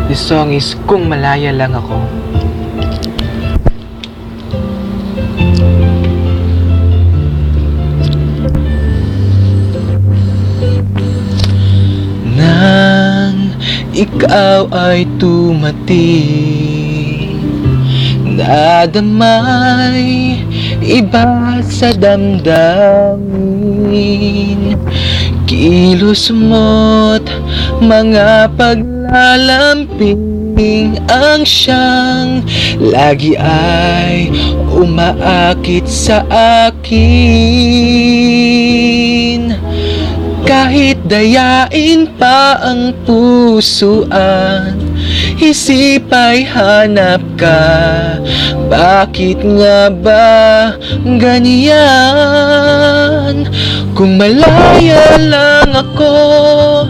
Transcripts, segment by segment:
The song is Kung Malaya Lang Ako. Nang ikaw ay tumating, nadamay iba sa damdamin. Kilos mo't mga paglalamping ang siyang lagi ay umaakit sa akin. Kahit dayain pa ang pusoan, isip ay hanap ka. Bakit nga ba ganyan? Kung malaya lang ako,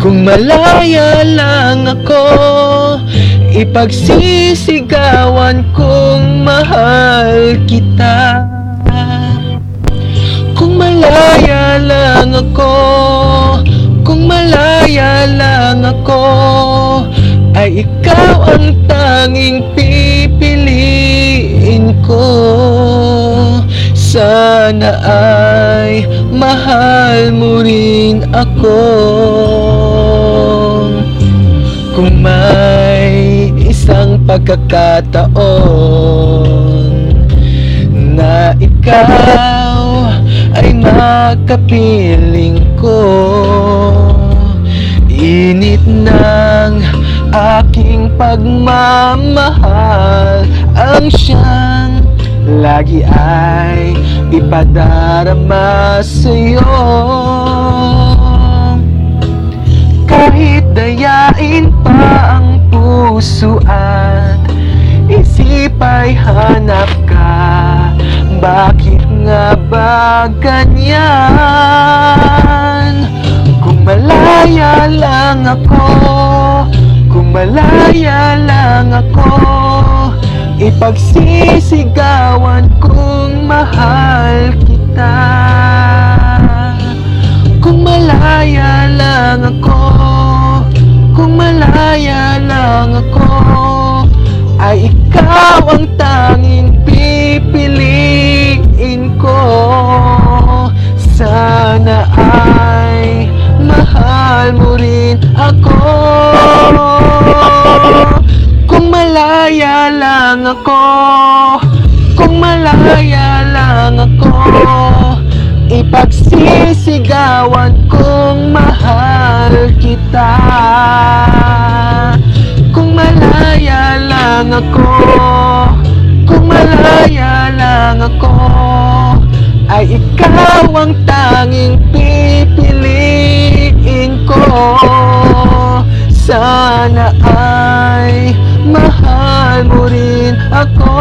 kung malaya lang ako, ipagsisigawan kong mahal kita. Kung malaya lang ako, kung malaya lang ako, ay ikaw ang tanging pipiliin ko. Sana ay mahal mo rin ako. Kung may isang pagkakataon na ikaw ay makapiling ko, init ng aking pagmamahal ang siyang lagi ay ipadarama sa'yo. Kahit dayain pa ang puso at isip ay hanap ka. Bakit nga ba ganyan? Kung malaya lang ako, kung malaya lang ako, ipagsisigawan kong mahal kita. Kung malaya lang ako, kung malaya lang ako, ay ikaw ang tanging pipiliin ko. Sana ay mahal mo rin ako. Kung malaya lang ako, kung malaya lang ako, ipagsisigawan kong mahal kita. Kung malaya lang ako, kung malaya lang ako, ay ikaw ang tanging pipiliin ko. Sana ay mahal mo rin ako.